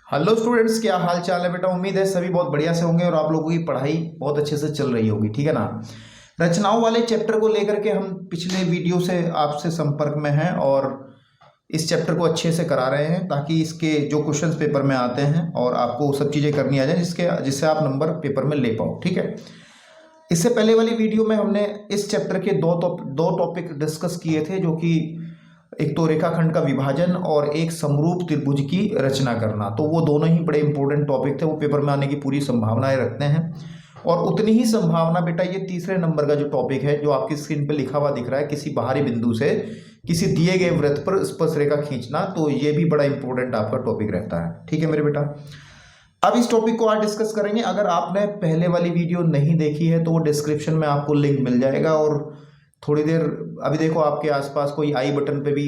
Hello students, क्या हाल चाल है बेटा। उम्मीद है सभी बहुत बढ़िया से होंगे और आप लोगों की पढ़ाई बहुत अच्छे से चल रही होगी। ठीक है ना। रचनाओं वाले चैप्टर को लेकर के हम पिछले वीडियो से आपसे संपर्क में हैं और इस चैप्टर को अच्छे से करा रहे हैं ताकि इसके जो क्वेश्चंस पेपर में आते हैं और आपको वो सब चीज़ें करनी आ जाए जिससे आप नंबर पेपर में ले पाओ। ठीक है। इससे पहले वाली वीडियो में हमने इस चैप्टर के दो टॉपिक डिस्कस किए थे, जो कि एक तो रेखाखंड का विभाजन और एक समरूप त्रिभुज की रचना करना। तो वो दोनों ही बड़े इंपॉर्टेंट टॉपिक थे, वो पेपर में आने की पूरी संभावनाएं रखते हैं। और उतनी ही संभावना बेटा ये तीसरे नंबर का जो टॉपिक है, जो आपकी स्क्रीन पे लिखा हुआ दिख रहा है, किसी बाहरी बिंदु से किसी दिए गए वृत्त पर स्पर्श रेखा खींचना, तो ये भी बड़ा इंपॉर्टेंट आपका टॉपिक रहता है। ठीक है मेरे बेटा। अब इस टॉपिक को आज डिस्कस करेंगे। अगर आपने पहले वाली वीडियो नहीं देखी है तो वो डिस्क्रिप्शन में आपको लिंक मिल जाएगा, और थोड़ी देर अभी देखो आपके आसपास कोई आई बटन पे भी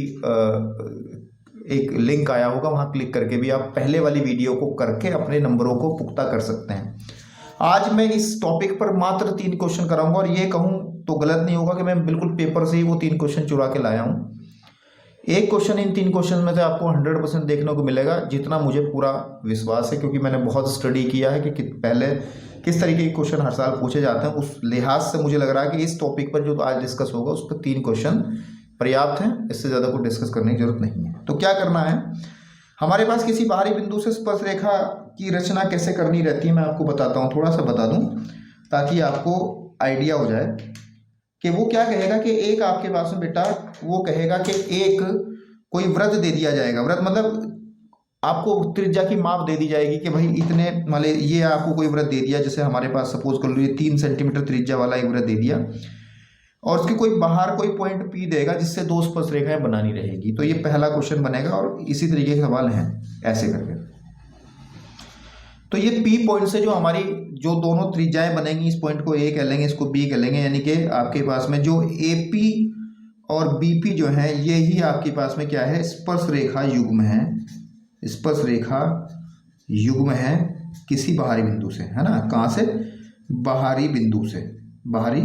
एक लिंक आया होगा, वहां क्लिक करके भी आप पहले वाली वीडियो को करके अपने नंबरों को पुख्ता कर सकते हैं। आज मैं इस टॉपिक पर मात्र 3 क्वेश्चन कराऊंगा, और ये कहूं तो गलत नहीं होगा कि मैं बिल्कुल पेपर से ही वो 3 क्वेश्चन चुरा के लाया हूं। एक क्वेश्चन इन 3 क्वेश्चन में से आपको 100% देखने को मिलेगा, जितना मुझे पूरा विश्वास है, क्योंकि मैंने बहुत स्टडी किया है कि पहले किस तरीके के क्वेश्चन हर साल पूछे जाते हैं। उस लिहाज से मुझे लग रहा है कि इस टॉपिक पर जो आज डिस्कस होगा उस पर 3 क्वेश्चन पर्याप्त हैं, इससे ज़्यादा कुछ डिस्कस करने की जरूरत नहीं है। तो क्या करना है, हमारे पास किसी बाहरी बिंदु से स्पर्श रेखा की रचना कैसे करनी रहती है मैं आपको बताता हूँ, थोड़ा सा बता दूँ ताकि आपको आइडिया हो जाए कि वो क्या कहेगा कि एक आपके पास में बेटा वो कहेगा कि एक कोई वृत्त दे दिया जाएगा। वृत्त मतलब आपको त्रिज्या की माप दे दी जाएगी कि भाई इतने, मान ली ये आपको कोई वृत्त दे दिया, जैसे हमारे पास सपोज कर लो ये 3 सेंटीमीटर त्रिज्या वाला एक वृत्त दे दिया, और उसके कोई बाहर कोई पॉइंट पी देगा जिससे 2 स्पर्श रेखाएं बनानी रहेगी। तो ये पहला क्वेश्चन बनेगा, और इसी तरीके के सवाल हैं ऐसे करके। तो ये पी पॉइंट से जो हमारी जो दोनों त्रिज्याएं बनेंगी, इस पॉइंट को ए कह लेंगे, इसको बी कह लेंगे, यानी कि आपके पास में जो ए पी और बी पी जो है ये ही आपके पास में क्या है, स्पर्श रेखा युग्म है। स्पर्श रेखा युग्म है किसी बाहरी बिंदु से, है ना। कहाँ से? बाहरी बिंदु से, बाहरी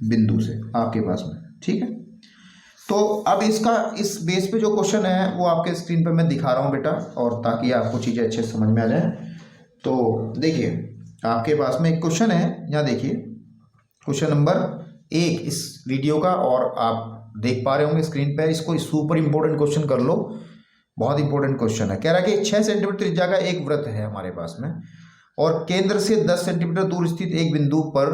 बिंदु से आपके पास में। ठीक है। तो अब इसका इस बेस पे जो क्वेश्चन है वो आपके स्क्रीन पे मैं दिखा रहा हूँ बेटा, और ताकि आपको चीज़ें अच्छे से समझ में आ जाए। तो देखिए आपके पास में एक क्वेश्चन है, यहाँ देखिए क्वेश्चन नंबर 1 इस वीडियो का, और आप देख पा रहे होंगे स्क्रीन पे। इसको सुपर इंपॉर्टेंट क्वेश्चन कर लो, बहुत इंपॉर्टेंट क्वेश्चन है। कह रहा है कि 6 सेंटीमीटर त्रिज्या का एक वृत्त है हमारे पास में, और केंद्र से 10 सेंटीमीटर दूर स्थित एक बिंदु पर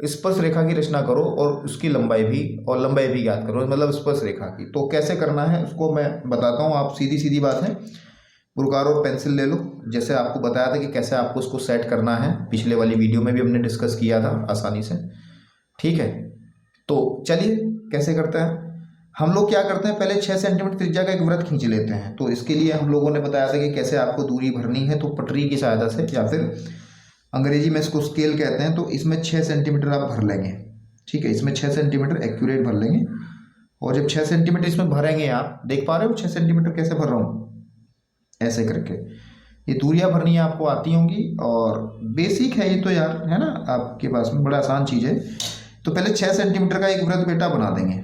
स्पर्श रेखा की रचना करो, और उसकी लंबाई भी ज्ञात करो, मतलब स्पर्श रेखा की। तो कैसे करना है उसको मैं बताता हूँ। आप सीधी सीधी बात है, पुरकार और पेंसिल ले लो, जैसे आपको बताया था कि कैसे आपको उसको सेट करना है। पिछले वाली वीडियो में भी हमने डिस्कस किया था आसानी से। ठीक है। तो चलिए कैसे करते हैं। हम लोग क्या करते हैं, पहले 6 सेंटीमीटर त्रिज्या का एक वृत्त खींच लेते हैं। तो इसके लिए हम लोगों ने बताया था कि कैसे आपको दूरी भरनी है, तो पटरी की सहायता से, या फिर अंग्रेजी में इसको स्केल कहते हैं। तो इसमें 6 सेंटीमीटर आप भर लेंगे। ठीक है, इसमें 6 सेंटीमीटर एक्यूरेट भर लेंगे, और जब 6 सेंटीमीटर इसमें भरेंगे, आप देख पा रहे हो 6 सेंटीमीटर कैसे भर रहा हूँ, ऐसे करके। ये दूरियां भरनी आपको आती होंगी, और बेसिक है ये तो यार, है ना, आपके पास में बड़ा आसान चीज़ है। तो पहले 6 सेंटीमीटर का एक वृत्त बेटा बना देंगे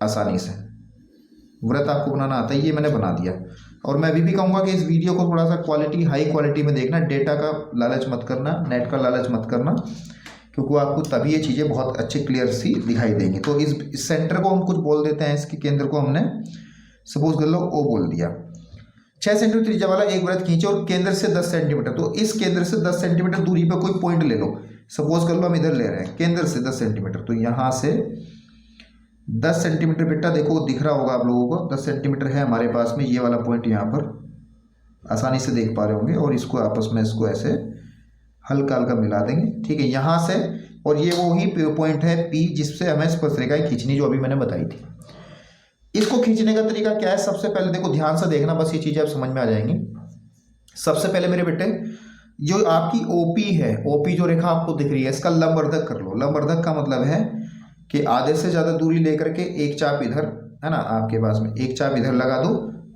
आसानी से। वृत्त आपको बनाना आता है, ये मैंने बना दिया। और मैं अभी भी कहूँगा कि इस वीडियो को थोड़ा सा क्वालिटी, हाई क्वालिटी में देखना। डेटा का लालच मत करना, नेट का लालच मत करना, क्योंकि आपको तभी ये चीज़ें बहुत अच्छे क्लियर सी दिखाई देंगी। तो इस सेंटर को हम कुछ बोल देते हैं, इसके केंद्र को हमने सपोज कर लो ओ बोल दिया। 6 सेंटीमीटर त्रिज्या वाला एक वृत्त खींचे, और केंद्र से 10 सेंटीमीटर, तो इस केंद्र से 10 सेंटीमीटर दूरी पर कोई पॉइंट ले लो। सपोज कर लो हम इधर ले रहे हैं केंद्र से 10 सेंटीमीटर, तो यहाँ से 10 सेंटीमीटर बेटा देखो दिख रहा होगा आप लोगों को, 10 सेंटीमीटर है हमारे पास में। ये वाला पॉइंट यहाँ पर आसानी से देख पा रहे होंगे, और इसको आपस में इसको ऐसे हल्का हल्का मिला देंगे। ठीक है, यहाँ से, और ये वो ही पॉइंट है पी जिससे हमें स्पर्श रेखाएं खींचनी, जो अभी मैंने बताई थी। इसको खींचने का तरीका क्या है, सबसे पहले देखो ध्यान से देखना, बस ये चीज़ें आप समझ में आ जाएंगी। सबसे पहले मेरे बेटे जो आपकी ओपी है, ओपी जो रेखा आपको दिख रही है, इसका लंबवर्धक कर लो। लंबवर्धक का मतलब है कि आधे से ज़्यादा दूरी लेकर के एक चाप इधर, है ना, आपके पास में एक चाप इधर लगा दो,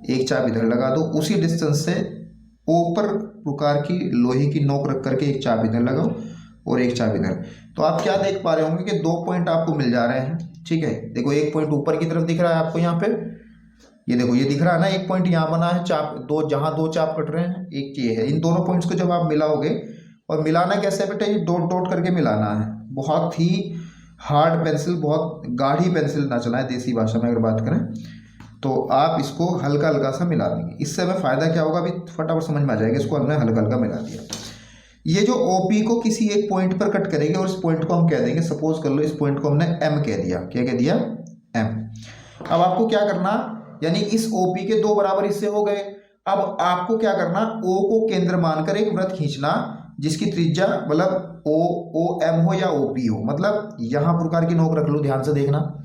एक चाप इधर लगा दो। उसी डिस्टेंस से ऊपर प्रकार की लोहे की नोक रख करके एक चाप इधर लगाओ और एक चाप इधर। तो आप क्या देख पा रहे होंगे कि 2 पॉइंट आपको मिल जा रहे हैं। ठीक है, देखो एक पॉइंट ऊपर की तरफ दिख रहा है आपको यहाँ पे, ये देखो, ये दिख रहा है ना, एक पॉइंट यहाँ बना है चाप दो, जहाँ दो चाप कट रहे हैं, एक ये है। इन दोनों पॉइंट्स को जब आप मिलाओगे, और मिलाना कैसे है बेटा, ये डॉट डॉट करके मिलाना है। बहुत ही हार्ड पेंसिल, बहुत गाढ़ी पेंसिल ना चलाएं, देसी भाषा में अगर बात करें तो आप इसको हल्का हल्का सा मिला देंगे। इससे हमें फ़ायदा क्या होगा, अभी फटाफट समझ में आ जाएगा। इसको हमने हल्का हल्का मिला दिया। ये जो OP को किसी एक पॉइंट पर कट करेंगे और इस पॉइंट को हम कह देंगे, सपोज कर लो इस पॉइंट को हमने M कह दिया। क्या कह दिया? M। अब आपको क्या करना, यानी इस OP के 2 बराबर हिस्से हो गए। अब आपको क्या करना, O को केंद्र मानकर एक वृत्त खींचना जिसकी त्रिज्या मतलब OM हो या OP हो, मतलब यहां प्रकार की नोक रख लो, ध्यान से देखना,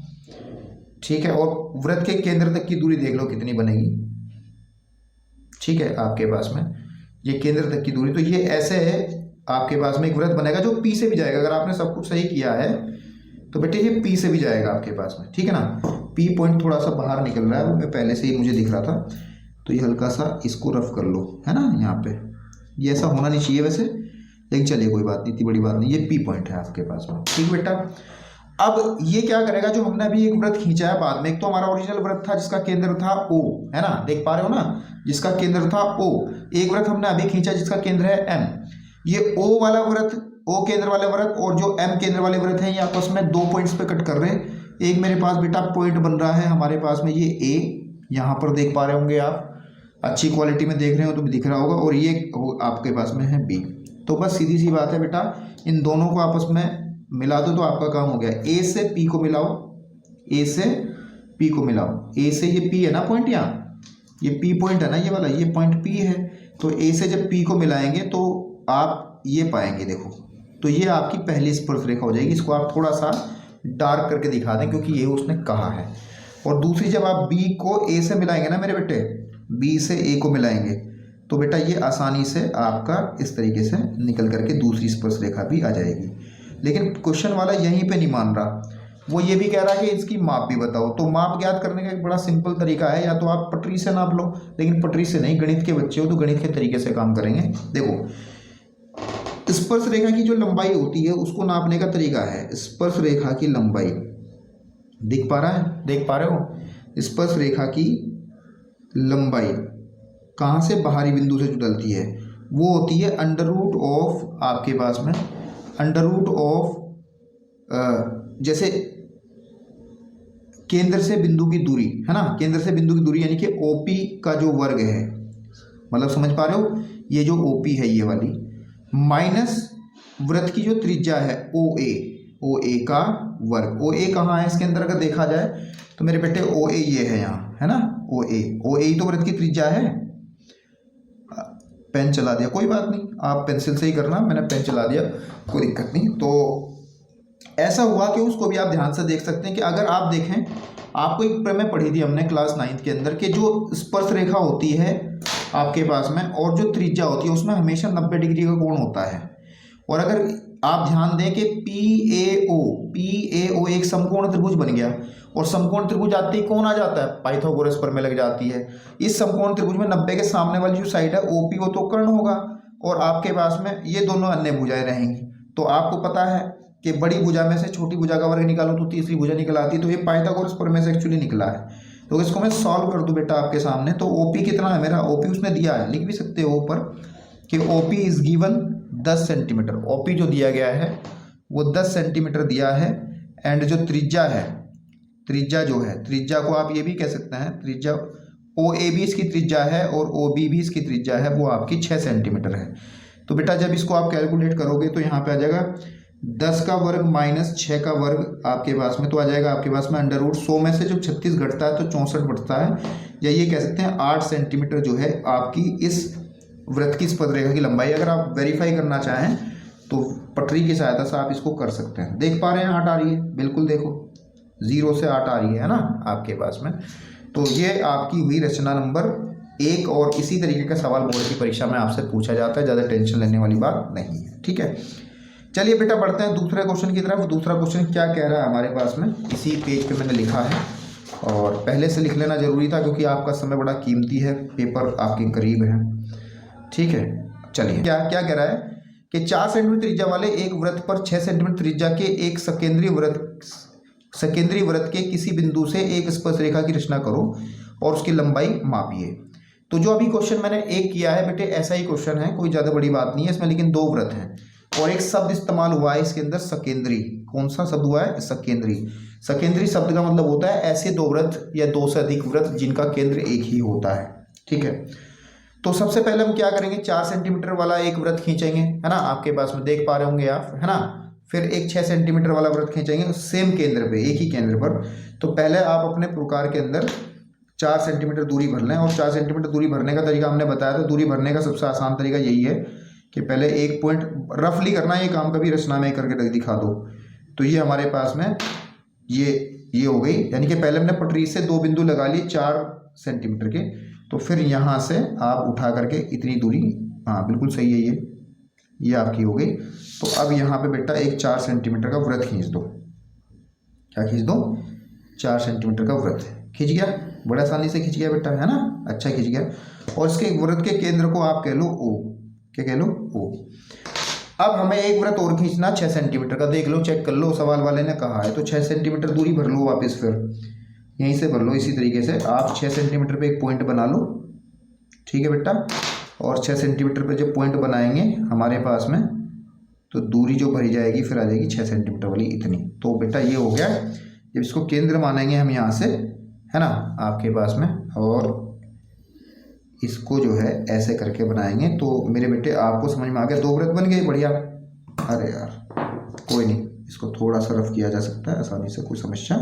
ठीक है। और वृत्त के केंद्र तक की दूरी देख लो कितनी बनेगी, ठीक है। आपके पास में ये केंद्र तक की दूरी, तो ये ऐसे है आपके पास में एक वृत्त बनेगा जो P से भी जाएगा। अगर आपने सब कुछ सही किया है तो बेटे ये P से भी जाएगा आपके पास में, ठीक है ना। P पॉइंट थोड़ा सा बाहर निकल रहा है, वो मैं पहले से ही मुझे दिख रहा था, तो ये हल्का सा इसको रफ कर लो, है ना। यहाँ पे ये ऐसा होना नहीं चाहिए वैसे, लेकिन चलिए कोई बात नहीं, इतनी बड़ी बात नहीं। ये P पॉइंट है आपके पास में, ठीक बेटा। अब ये क्या करेगा, जो हमने अभी एक वृत्त खींचा है बाद में, एक तो हमारा ओरिजिनल वृत्त था जिसका केंद्र था O, है ना, देख पा रहे हो ना, जिसका केंद्र था O। एक वृत्त हमने अभी खींचा जिसका केंद्र है M। ये O वाला वृत्त, O केंद्र वाले वृत्त और जो M केंद्र वाले वृत्त हैं, ये आपस में 2 पॉइंट्स पे कट कर रहे हैं। एक मेरे पास बेटा पॉइंट बन रहा है हमारे पास में, ये A, यहाँ पर देख पा रहे होंगे आप, अच्छी क्वालिटी में देख रहे हो तो भी दिख रहा होगा, और ये आपके पास में है B। तो बस सीधी सी बात है बेटा, इन दोनों को आपस में मिला दो तो आपका काम हो गया। A से P को मिलाओ, A से P को मिलाओ, A से ये P है ना पॉइंट, यहाँ ये P पॉइंट है ना, ये वाला ये पॉइंट P है। तो A से जब P को मिलाएंगे तो आप ये पाएंगे, देखो, तो ये आपकी पहली स्पर्श रेखा हो जाएगी। इसको आप थोड़ा सा डार्क करके दिखा दें क्योंकि ये उसने कहा है। और दूसरी, जब आप B को A से मिलाएंगे ना मेरे बेटे, B से A को मिलाएंगे तो बेटा ये आसानी से आपका इस तरीके से निकल करके दूसरी स्पर्श रेखा भी आ जाएगी। लेकिन क्वेश्चन वाला यहीं पे नहीं मान रहा, वो ये भी कह रहा है कि इसकी माप भी बताओ। तो माप ज्ञात करने का एक बड़ा सिंपल तरीका है, या तो आप पटरी से नाप लो, लेकिन पटरी से नहीं, गणित के बच्चे हो तो गणित के तरीके से काम करेंगे। देखो, स्पर्श रेखा की जो लंबाई होती है उसको नापने का तरीका है, स्पर्श रेखा की लंबाई, दिख पा रहा है, देख पा रहे हो, स्पर्श रेखा की लंबाई कहाँ से बाहरी बिंदु से जुड़ती है, वो होती है अंडर रूट ऑफ, आपके पास में अंडर रूट ऑफ, जैसे केंद्र से बिंदु की दूरी है ना, केंद्र से बिंदु की दूरी यानी कि OP का जो वर्ग है, मतलब समझ पा रहे हो, ये जो OP है ये वाली, माइनस वृत्त की जो त्रिज्या है OA का वर्ग। OA कहाँ है इसके अंदर अगर देखा जाए तो मेरे बेटे OA ये है यहाँ, है ना, OA ही तो वृत्त की त्रिज्या है। पेन चला दिया, कोई बात नहीं, आप पेंसिल से ही करना, मैंने पेन चला दिया, कोई दिक्कत नहीं। तो ऐसा हुआ कि उसको भी आप ध्यान से देख सकते हैं कि अगर आप देखें, आपको एक प्रमेय पढ़ी थी हमने क्लास 9th के अंदर, कि जो स्पर्श रेखा होती है आपके पास में और जो त्रिज्या होती है उसमें हमेशा 90 डिग्री का कोण होता है। और अगर आप ध्यान दें कि PAO एक समकोण त्रिभुज बन गया, और समकोण त्रिभुज आते ही कौन आ जाता है, पाइथागोरस प्रमेय लग जाती है। इस समकोण त्रिभुज में 90 के सामने वाली जो साइड है OP वो तो कर्ण होगा, और आपके पास में ये दोनों अन्य भुजाएं रहेंगी। तो आपको पता है कि बड़ी भुजा में से छोटी भुजा का वर्ग निकालो तो तीसरी भुजा निकल आती है। तो ये पाइथागोरस प्रमेय से एक्चुअली निकला है। तो इसको मैं सॉल्व कर दूं बेटा आपके सामने। तो OP कितना है मेरा, OP उसने दिया है, लिख भी सकते हो ऊपर कि OP is given 10 centimetre. OP जो दिया गया है वो 10 सेंटीमीटर दिया है। एंड जो त्रिज्या है, त्रिज्या जो है, त्रिज्या को आप ये भी कह सकते हैं, त्रिज्या OA भी इसकी त्रिज्या है और OB भी इसकी त्रिज्या है, वो आपकी 6 सेंटीमीटर है। तो बेटा जब इसको आप कैलकुलेट करोगे तो यहाँ पे आ जाएगा 10 का वर्ग माइनस 6 का वर्ग आपके पास में, तो आ जाएगा आपके पास में अंडर रूट 100 में से जो 36 घटता है तो 64 बढ़ता है, या ये कह सकते हैं 8 सेंटीमीटर जो है आपकी इस वृत्त की स्पर्श रेखा की लंबाई। अगर आप वेरीफाई करना चाहें तो पटरी की सहायता से आप इसको कर सकते हैं। देख पा रहे हैं 8 आ रही है, बिल्कुल देखो 0 से 8 आ रही है ना आपके पास में। तो ये आपकी हुई रचना नंबर 1, और इसी तरीके का सवाल बोर्ड की परीक्षा में आपसे पूछा जाता है, ज़्यादा टेंशन लेने वाली बात नहीं है, ठीक है। चलिए बेटा बढ़ते हैं दूसरे क्वेश्चन की तरफ। दूसरा क्वेश्चन क्या कह रहा है हमारे पास में, इसी पेज पे मैंने लिखा है, और पहले से लिख लेना जरूरी था क्योंकि आपका समय बड़ा कीमती है, पेपर आपके करीब है, ठीक है। चलिए क्या क्या कह रहा है कि 4 सेंटीमीटर त्रिज्या वाले एक वृत्त पर 6 सेंटीमीटर त्रिज्या के एक सकेंद्रीय वृत्त के किसी बिंदु से एक स्पर्श रेखा की रचना करो और उसकी लंबाई मापिए। तो जो अभी क्वेश्चन मैंने एक किया है बेटे, ऐसा ही क्वेश्चन है, कोई ज़्यादा बड़ी बात नहीं है इसमें, लेकिन दो वृत्त हैं और एक शब्द इस्तेमाल हुआ है इसके अंदर, सकेंद्री। कौन सा शब्द हुआ है? सकेंद्री। सकेंद्री शब्द का मतलब होता है ऐसे दो वृत्त या दो से अधिक वृत्त जिनका केंद्र एक ही होता है। ठीक है, तो सबसे पहले हम क्या करेंगे, 4 सेंटीमीटर वाला एक वृत्त खींचेंगे, है ना, आपके पास में देख पा रहे होंगे आप, है ना। फिर एक 6 सेंटीमीटर वाला वृत्त खींचेंगे सेम केंद्र पे, एक ही केंद्र पर। तो पहले आप अपने प्रकार के अंदर 4 सेंटीमीटर दूरी भर लें, और 4 सेंटीमीटर दूरी भरने का तरीका हमने बताया था। दूरी भरने का सबसे आसान तरीका यही है कि पहले एक पॉइंट रफली करना है, ये काम कभी रचना में करके दिखा दो। तो ये हमारे पास में ये हो गई, यानी कि पहले हमने पटरी से 2 बिंदु लगा लिए 4 सेंटीमीटर के, तो फिर यहाँ से आप उठा करके इतनी दूरी, हाँ बिल्कुल सही है, ये आपकी हो गई। तो अब यहाँ पे बेटा एक 4 सेंटीमीटर का वृत्त खींच दो। क्या खींच दो? 4 सेंटीमीटर का वृत्त खींच गया, बड़ा आसानी से खींच गया बेटा, है ना, अच्छा खींच गया। और इसके वृत्त के केंद्र को आप कह लो ओ। क्या कह लो? ओ। अब हमें एक वृत्त और खींचना 6 सेंटीमीटर का, देख लो, चेक कर लो, सवाल वाले ने कहा है। तो 6 सेंटीमीटर दूरी भर लो वापस, फिर यहीं से भर लो। इसी तरीके से आप 6 सेंटीमीटर पे एक पॉइंट बना लो, ठीक है बेटा। और 6 सेंटीमीटर पे जब पॉइंट बनाएंगे हमारे पास में, तो दूरी जो भरी जाएगी फिर आ जाएगी 6 सेंटीमीटर वाली इतनी। तो बेटा ये हो गया। जब इसको केंद्र मानेंगे हम यहाँ से, है ना, आपके पास में, और इसको जो है ऐसे करके बनाएंगे, तो मेरे बेटे आपको समझ में आ गया, 2 वृत्त बन गए, बढ़िया। अरे यार कोई नहीं, इसको थोड़ा सा रफ किया जा सकता है आसानी से, कोई समस्या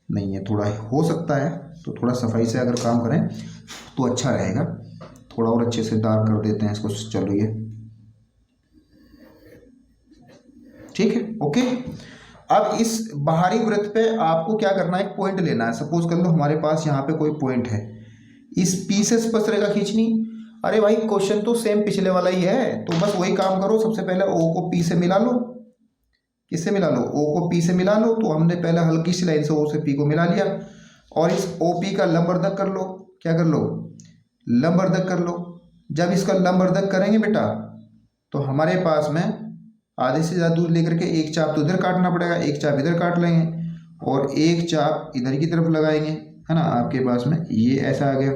नहीं है। थोड़ा हो सकता है तो थोड़ा सफाई से अगर काम करें तो अच्छा रहेगा। थोड़ा और अच्छे से डार्क कर देते हैं इसको, चलो ये ठीक है, ओके। अब इस बाहरी वृत्त पे आपको क्या करना है, एक पॉइंट लेना है। सपोज कर लो हमारे पास यहाँ पे कोई पॉइंट है, इस पी से स्पर्श रेखा खींचनी। अरे भाई क्वेश्चन तो सेम पिछले वाला ही है, तो बस वही काम करो। सबसे पहले ओ को पी से मिला लो। किससे मिला लो? ओ को पी से मिला लो। तो हमने पहले हल्की सी लाइन से ओ से पी को मिला लिया, और इस ओ पी का लंबवर्धक कर लो। क्या कर लो? लंबवर्धक कर लो। जब इसका लंबवर्धक करेंगे बेटा, तो हमारे पास में आधे से ज़्यादा दूर लेकर के एक चाप तो इधर काटना पड़ेगा, एक चाप इधर काट लेंगे, और एक चाप इधर की तरफ लगाएंगे, है ना। आपके पास में ये ऐसा आ गया,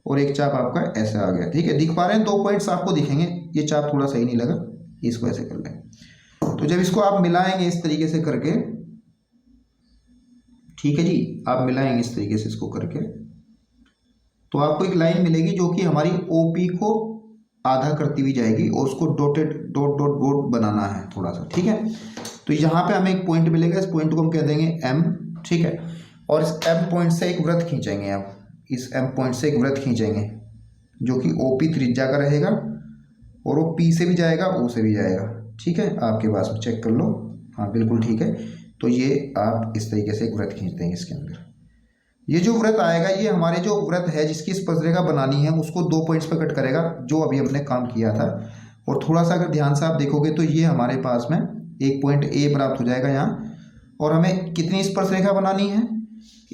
और एक चाप आपका ऐसा आ गया, ठीक है। दिख पा रहे हैं? 2 पॉइंट्स आपको दिखेंगे। ये चाप थोड़ा सही नहीं लगा, इसको ऐसे कर लें। तो जब इसको आप मिलाएंगे इस तरीके से करके, ठीक है जी, आप मिलाएंगे इस तरीके से इसको करके, तो आपको एक लाइन मिलेगी जो कि हमारी ओपी को आधा करती हुई जाएगी, और उसको डॉटेड डॉट डॉट डॉट बनाना है थोड़ा सा, ठीक है। तो यहाँ पे हमें एक पॉइंट मिलेगा, इस पॉइंट को हम कह देंगे एम, ठीक है। और इस एम पॉइंट से एक वृत्त खींचेंगे। आप इस एम पॉइंट से एक वृत्त खींचेंगे जो कि ओपी त्रिज्या का रहेगा, और वो पी से भी जाएगा, ओ से भी जाएगा, ठीक है। आपके पास में चेक कर लो, हाँ बिल्कुल ठीक है। तो ये आप इस तरीके से एक वृत्त खींच देंगे इसके अंदर। ये जो वृत्त आएगा, ये हमारे जो वृत्त है जिसकी स्पर्शरेखा बनानी है उसको 2 पॉइंट्स पर कट करेगा, जो अभी हमने काम किया था। और थोड़ा सा अगर ध्यान से आप देखोगे तो ये हमारे पास में एक पॉइंट ए प्राप्त हो जाएगा यहाँ। और हमें कितनी स्पर्शरेखा बनानी है?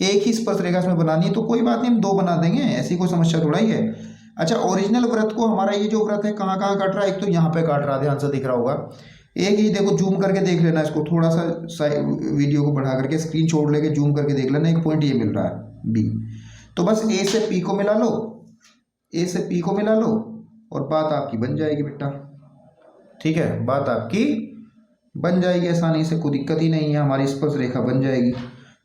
एक ही स्पर्शरेखा इसमें बनानी है, तो कोई बात नहीं, हम 2 बना देंगे, ऐसी कोई समस्या थोड़ा ही है। अच्छा, ओरिजिनल वृत्त को हमारा ये जो वृत्त है कहाँ कहाँ काट रहा है? एक तो यहाँ पे काट रहा है, ध्यान से दिख रहा होगा। एक ही देखो, जूम करके देख लेना इसको, थोड़ा सा वीडियो को बढ़ा करके स्क्रीन छोड़ लेके जूम करके देख लेना, एक पॉइंट ये मिल रहा है बी। तो बस ए से पी को मिला लो, ए से पी को मिला लो, और बात आपकी बन जाएगी बेटा, ठीक है। बात आपकी बन जाएगी आसानी से, कोई दिक्कत ही नहीं है, हमारी स्पर्श रेखा बन जाएगी।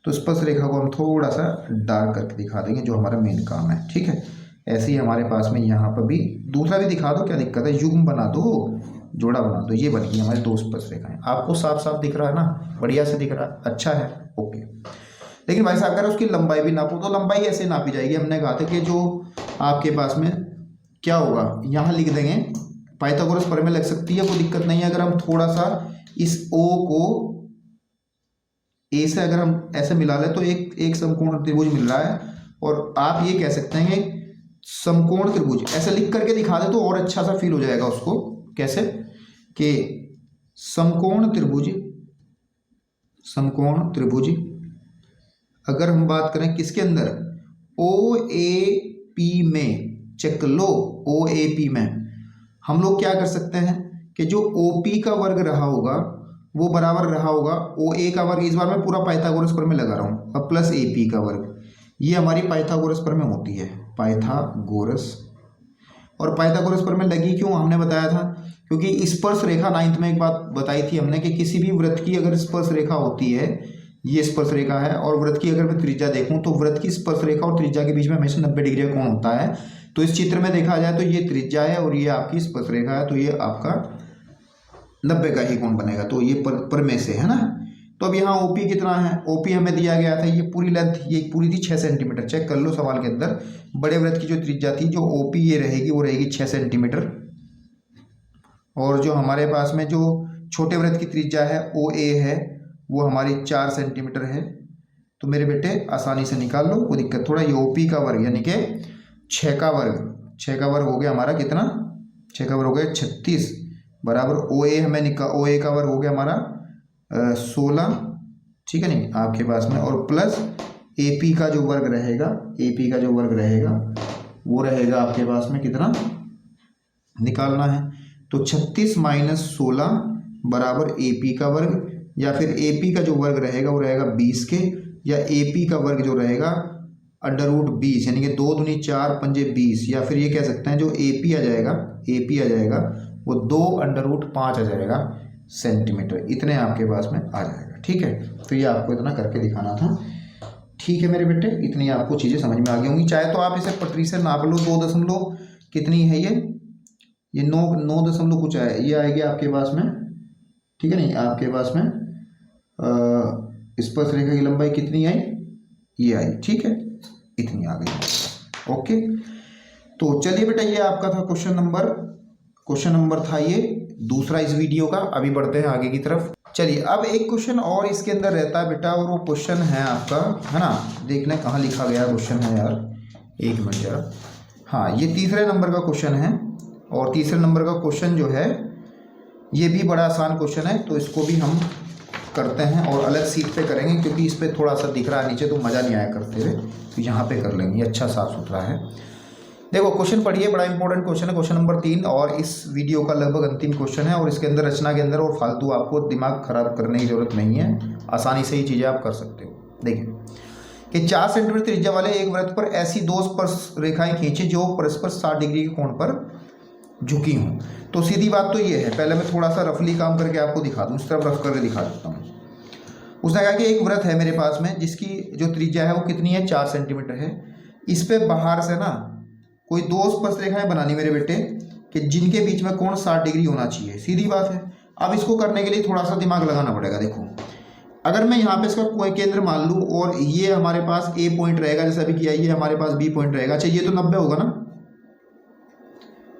तो स्पर्श रेखा को हम थोड़ा सा डार्क करके दिखा देंगे, जो हमारा मेन काम है, ठीक है। ऐसे ही हमारे पास में यहाँ पर भी दूसरा भी दिखा दो, क्या दिक्कत है, युग्म बना दो, जोड़ा बना दो। ये बन गई हमारी 2 स्पर्श रेखाएं। आपको साफ साफ दिख रहा है ना, बढ़िया से दिख रहा है, अच्छा है, ओके। लेकिन भाई साहब अगर उसकी लंबाई भी नापो तो लंबाई ऐसे नापी जाएगी। हमने कहा था कि जो आपके पास में क्या होगा, यहाँ लिख देंगे, पाइथागोरस प्रमेय लग सकती है, कोई दिक्कत नहीं है। अगर हम थोड़ा सा इस ओ को ए से अगर हम ऐसे मिला लें तो एक समकोण त्रिभुज मिल रहा है, और आप ये कह सकते हैं कि समकोण त्रिभुज ऐसे लिख करके दिखा दे तो और अच्छा सा फील हो जाएगा उसको। कैसे? कि समकोण त्रिभुज, समकोण त्रिभुज अगर हम बात करें किसके अंदर, ओ ए पी में, चेक कर लो, ओ ए पी में हम लोग क्या कर सकते हैं कि जो ओ पी का वर्ग रहा होगा वो बराबर रहा होगा ओ ए का वर्ग। इस बार मैं पूरा पाइथागोरस प्रमेय लगा रहा हूँ, अब प्लस ए पी का वर्ग, ये हमारी पाइथागोरस प्रमेय होती है, पाइथागोरस। और पाइथागोरस प्रमेय लगी क्यों, हमने बताया था क्योंकि स्पर्श रेखा, 9th में एक बात बताई थी हमने कि किसी भी वृत्त की अगर स्पर्श रेखा होती है, ये स्पर्श रेखा है, और वृत्त की अगर मैं त्रिज्या देखूं तो वृत्त की स्पर्श रेखा और त्रिज्या के बीच में हमेशा 90 डिग्री का कोण होता है। तो इस चित्र में देखा जाए तो ये त्रिज्या है और ये आपकी स्पर्श रेखा है, तो ये आपका 90 का ही कोण बनेगा। तो ये प्रमेय से है ना। तो अब यहाँ ओपी कितना है, ओपी हमें दिया गया था, ये पूरी लेंथ, ये पूरी थी 6 सेंटीमीटर। चेक कर लो सवाल के अंदर, बड़े वृत्त की जो त्रिज्या थी, जो ओपी ये रहेगी वो रहेगी 6 सेंटीमीटर। और जो हमारे पास में जो छोटे वृत्त की त्रिज्या है ओ ए है, वो हमारी 4 सेंटीमीटर है। तो मेरे बेटे आसानी से निकाल लो, कोई दिक्कत थोड़ा। ये ओपी का वर्ग यानी कि 6 का वर्ग हो गया हमारा कितना, 6 का वर्ग हो गया 36 बराबर ओ ए हमें ओ ए का वर्ग हो गया हमारा 16, ठीक है नहीं आपके पास में, और प्लस ए पी का जो वर्ग रहेगा, ए पी का जो वर्ग रहेगा वो रहेगा आपके पास में कितना निकालना है। तो 36 - 16 बराबर ए पी का वर्ग, या फिर ए पी का जो वर्ग रहेगा वो रहेगा 20 के, या ए पी का वर्ग जो रहेगा √20 यानी कि 2 दूनी 4 पंजे 20, या फिर ये कह सकते हैं जो ए पी आ जाएगा वो 2√5 आ जाएगा सेंटीमीटर, इतने आपके पास में आ जाएगा। ठीक है, तो ये आपको इतना करके दिखाना था। ठीक है मेरे बेटे, इतनी आपको चीज़ें समझ में आ गई होंगी। चाहे तो आप इसे पटरी से नाप लो, 2 दशमलव कितनी है ये 9 दशमलव कुछ है, ये आएगी आपके पास में, ठीक है नहीं आपके पास में स्पर्श रेखा की लंबाई कितनी आई, ये आई, ठीक है इतनी आ गई। ओके, तो चलिए बेटा ये आपका था क्वेश्चन नंबर था ये दूसरा इस वीडियो का। अभी बढ़ते हैं आगे की तरफ। चलिए अब एक क्वेश्चन और इसके अंदर रहता है बेटा, और वो क्वेश्चन है आपका, है ना, देखना कहाँ लिखा गया क्वेश्चन है यार, एक मिनट जरा। हाँ, ये तीसरे नंबर का क्वेश्चन है, और तीसरे नंबर का क्वेश्चन जो है ये भी बड़ा आसान क्वेश्चन है, तो इसको भी हम करते हैं और अलग सीट पे करेंगे, क्योंकि इस पर थोड़ा सा दिख रहा है नीचे तो मज़ा नहीं आया करते हुए, तो यहाँ पे कर लेंगे, अच्छा साफ सुथरा है। देखो क्वेश्चन पढ़िए, बड़ा इंपॉर्टेंट क्वेश्चन है, क्वेश्चन नंबर 3, और इस वीडियो का लगभग अंतिम क्वेश्चन है। और इसके अंदर रचना के अंदर और फालतू आपको दिमाग खराब करने की जरूरत नहीं है, आसानी से ही चीज़ें आप कर सकते हो। देखिए कि 4 सेंटीमीटर त्रिज्या वाले एक वृत्त पर ऐसी 2 स्पर्श रेखाएं खींचे जो परस्पर 60 डिग्री के कोण पर झुकी हूँ। तो सीधी बात तो ये है, पहले मैं थोड़ा सा रफली काम करके आपको दिखा दूँ, इस तरफ रफ करके दिखा देता हूँ। उसने कहा कि एक वृत्त है मेरे पास में जिसकी जो त्रिज्या है वो कितनी है, 4 सेंटीमीटर है। इस पे बाहर से ना कोई 2 स्पर्श रेखाएं बनानी मेरे बेटे कि जिनके बीच में कोण 60 डिग्री होना चाहिए, सीधी बात है। अब इसको करने के लिए थोड़ा सा दिमाग लगाना पड़ेगा। देखो अगर मैं यहाँ पे इसका कोई केंद्र मान लूँ और ये हमारे पास ए पॉइंट रहेगा, जैसे अभी किया, ये हमारे पास बी पॉइंट रहेगा। अच्छा ये तो 90 होगा ना,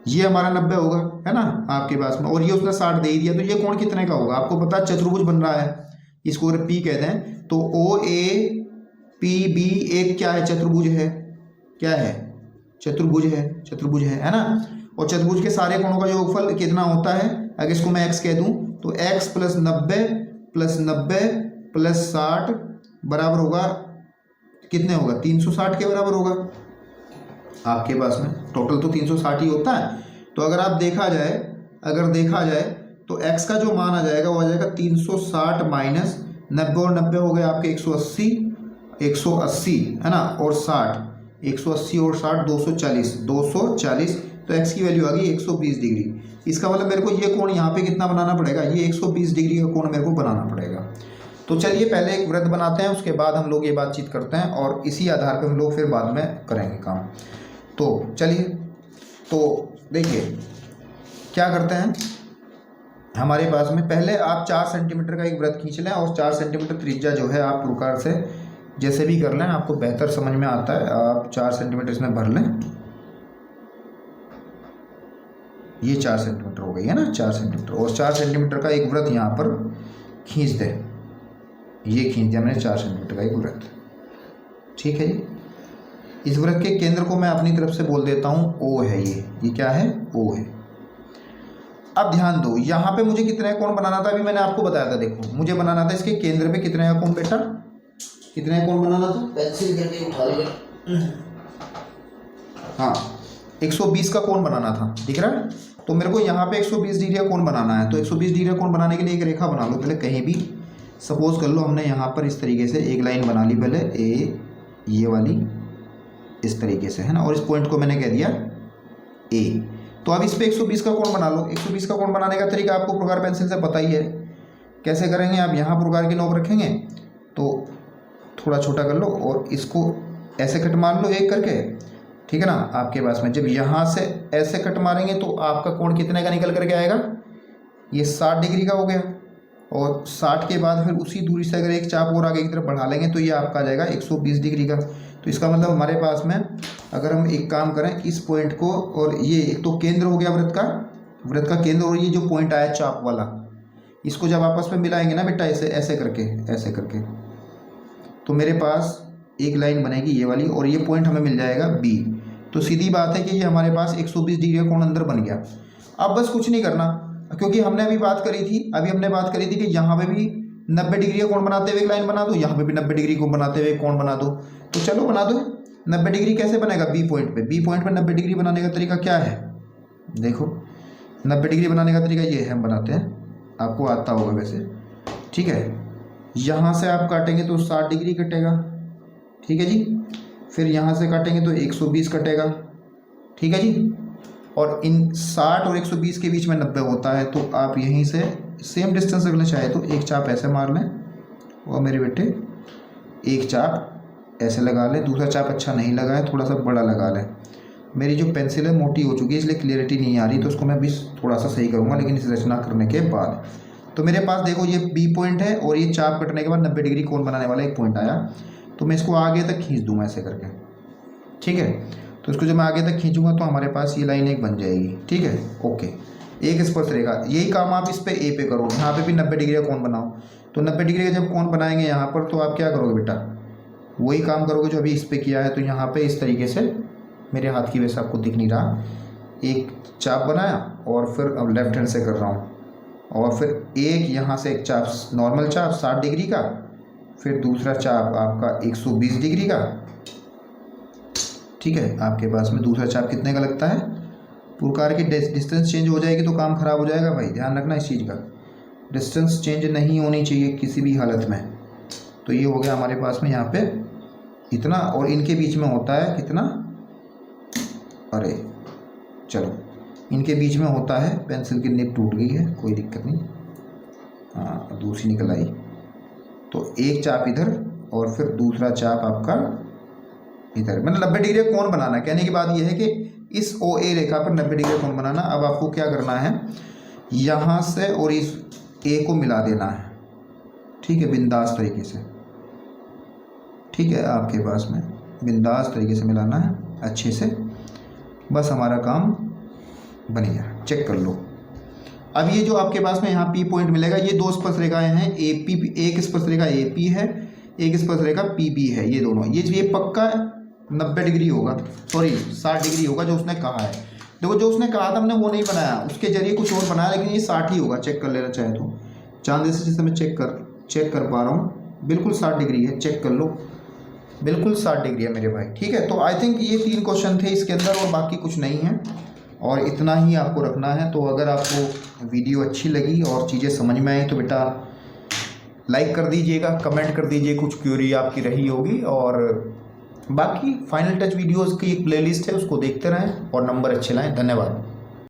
ये हमारा 90 होगा, है ना आपके पास में, और ये उसने 60 दे ही दिया, तो ये कोण कितने का होगा आपको पता, चतुर्भुज बन रहा है, इसको अगर पी कहते हैं तो ओ ए पी बी एक क्या है, चतुर्भुज है, क्या है, चतुर्भुज है ना। और चतुर्भुज के सारे कोणों का योगफल कितना होता है, अगर इसको मैं x कह दूं तो x + 90 + 90 + 60 बराबर होगा कितने होगा, 360 के बराबर होगा आपके पास में। टोटल तो 360 ही होता है। तो अगर आप देखा जाए तो x का जो मान आ जाएगा वो आ जाएगा 360 माइनस 90, और 90 हो गए आपके 180 है ना, और 60, 180 और 60 240, तो x की वैल्यू आ गई 120 डिग्री। इसका मतलब मेरे को ये कोण यहाँ पे कितना बनाना पड़ेगा, ये 120 डिग्री का कोण मेरे को बनाना पड़ेगा। तो चलिए पहले एक वृत्त बनाते हैं, उसके बाद हम लोग ये बातचीत करते हैं, और इसी आधार पर हम लोग फिर बाद में करेंगे काम। तो चलिए, तो देखिए क्या करते हैं, हमारे पास में पहले आप 4 सेंटीमीटर का एक वृत्त खींच लें, और 4 सेंटीमीटर त्रिज्या जो है आप प्रकार से जैसे भी कर लें, आपको बेहतर समझ में आता है। आप 4 सेंटीमीटर इसमें भर लें, ये 4 सेंटीमीटर हो गई है ना, 4 सेंटीमीटर, और 4 सेंटीमीटर का एक वृत्त यहाँ पर खींच दें, ये खींच दिया मैंने 4 सेंटीमीटर का एक वृत्त, ठीक है जी। इस वृत्त के केंद्र को मैं अपनी तरफ से बोल देता हूँ O है, ये क्या है, O है। अब ध्यान दो, यहाँ पे मुझे कितने कोण बनाना था, अभी मैंने आपको बताया था। देखो मुझे बनाना था इसके केंद्र पे कितने का कोण बेटा, कितने कोण बनाना था, पेंसिल करके उठा लिया, हाँ 120 का कोण बनाना था, दिख रहा है। तो मेरे को यहाँ पे 120 डिग्री का कोण बनाना है। तो 120 डिग्री का कोण बनाने के लिए एक रेखा बना लो पहले, कहीं भी सपोज कर लो हमने यहाँ पर इस तरीके से एक लाइन बना ली पहले, ये वाली, इस तरीके से, है ना, और इस पॉइंट को मैंने कह दिया ए। तो अब इस पे 120 का कोण बना लो। 120 का कोण बनाने का तरीका आपको प्रकार पेंसिल से पता ही है। कैसे करेंगे, आप यहाँ प्रकार की नोक रखेंगे तो थोड़ा छोटा कर लो और इसको ऐसे कट मार लो एक करके, ठीक है ना। आपके पास में जब यहाँ से ऐसे कट मारेंगे तो आपका कोण कितने का निकल करके आएगा, ये 60 डिग्री का हो गया। और 60 के बाद फिर उसी दूरी से अगर एक चाप और आगे की तरफ बढ़ा लेंगे तो ये आपका आ जाएगा 120 डिग्री का। तो इसका मतलब हमारे पास में अगर हम एक काम करें, इस पॉइंट को, और ये एक तो केंद्र हो गया वृत्त का केंद्र, और ये जो पॉइंट आया चाप वाला, इसको जब आपस में मिलाएंगे ना बेटा ऐसे ऐसे करके, तो मेरे पास एक लाइन बनेगी ये वाली, और ये पॉइंट हमें मिल जाएगा बी। तो सीधी बात है कि ये हमारे पास 120 डिग्री का कोण अंदर बन गया। अब बस कुछ नहीं करना, क्योंकि हमने अभी बात करी थी कि यहाँ पे भी 90 डिग्री का कोण बनाते हुए एक लाइन बना दो, यहाँ पे भी 90 डिग्री को बनाते हुए कोण बना दो। तो चलो बना दो। 90 डिग्री कैसे बनेगा, बी पॉइंट पे 90 डिग्री बनाने का तरीका क्या है, देखो 90 डिग्री बनाने का तरीका ये है, हम बनाते हैं, आपको आता होगा वैसे, ठीक है। यहाँ से आप काटेंगे तो 60 डिग्री कटेगा, ठीक है जी। फिर यहाँ से काटेंगे तो 120 कटेगा, ठीक है जी। और इन 60 और 120 के बीच में 90 होता है। तो आप यहीं से सेम डिस्टेंस रखना चाहे तो एक चाप ऐसे मार लें, और मेरे बेटे एक चाप ऐसे लगा लें। दूसरा चाप अच्छा नहीं लगा है, थोड़ा सा बड़ा लगा लें। मेरी जो पेंसिल है मोटी हो चुकी है, इसलिए क्लियरिटी नहीं आ रही, तो उसको मैं भी थोड़ा सा सही करूँगा, लेकिन इस रचना करने के बाद। तो मेरे पास देखो ये बी पॉइंट है, और ये चाप कटने के बाद 90 डिग्री कोण बनाने वाला एक पॉइंट आया। तो मैं इसको आगे तक खींच दूंगा ऐसे करके, ठीक है। तो इसको जब मैं आगे तक खींचूंगा तो हमारे पास ये लाइन एक बन जाएगी, ठीक है, ओके। एक स्पर्श रेखा, यही काम आप इस पे ए पे करो, यहाँ पे भी 90 डिग्री का कोण बनाओ। तो 90 डिग्री का जब कोण बनाएंगे यहाँ पर, तो आप क्या करोगे बेटा, वही काम करोगे जो अभी इस पे किया है। तो यहाँ पे इस तरीके से, मेरे हाथ की वैसे आपको दिख नहीं रहा, एक चाप बनाया, और फिर अब लेफ्ट हैंड से कर रहा हूँ, और फिर एक यहाँ से एक चाप, नॉर्मल चाप 60 डिग्री का, फिर दूसरा चाप आपका 120 डिग्री का, ठीक है। आपके पास में दूसरा चाप कितने का लगता है, प्रकार की डिस्टेंस चेंज हो जाएगी तो काम खराब हो जाएगा भाई, ध्यान रखना इस चीज़ का। डिस्टेंस चेंज नहीं होनी चाहिए किसी भी हालत में। तो ये हो गया हमारे पास में यहाँ पे इतना, और इनके बीच में होता है कितना, अरे चलो, इनके बीच में होता है, पेंसिल की निब टूट गई है, कोई दिक्कत नहीं, हाँ दूसरी निकल आई। तो एक चाप इधर, और फिर दूसरा चाप आपका इधर, मतलब 90 डिग्री कोण बनाना। कहने की बात यह है कि इस ओ ए रेखा पर 90 डिग्री कोण बनाना। अब आपको क्या करना है, यहाँ से और इस ए को मिला देना है, ठीक है, बिंदास तरीके से, ठीक है। आपके पास में बिंदास तरीके से मिलाना है अच्छे से, बस हमारा काम बन गया। चेक कर लो। अब ये जो आपके पास में यहाँ पी पॉइंट मिलेगा, ये दो स्पर्श रेखाएं हैं, ए पी, एक स्पर्श रेखा ए पी है, एक स्पर्श रेखा पी बी है। ये दोनों, ये पक्का 90 डिग्री होगा, सॉरी 60 डिग्री होगा जो उसने कहा है। देखो जो उसने कहा था हमने वो नहीं बनाया, उसके जरिए कुछ और बनाया, लेकिन ये 60 ही होगा। चेक कर लेना चाहे तो, चांदी से जिससे मैं चेक कर पा रहा हूँ, बिल्कुल 60 डिग्री है, चेक कर लो, बिल्कुल 60 डिग्री है मेरे भाई, ठीक है। तो आई थिंक ये 3 क्वेश्चन थे इसके अंदर, और बाकी कुछ नहीं है, और इतना ही आपको रखना है। तो अगर आपको वीडियो अच्छी लगी और चीज़ें समझ में आई तो बेटा लाइक कर दीजिएगा, कमेंट कर दीजिए, कुछ क्यूरी आपकी रही होगी। और बाकी फाइनल टच वीडियोस की एक प्लेलिस्ट है, उसको देखते रहें और नंबर अच्छे लाएं। धन्यवाद।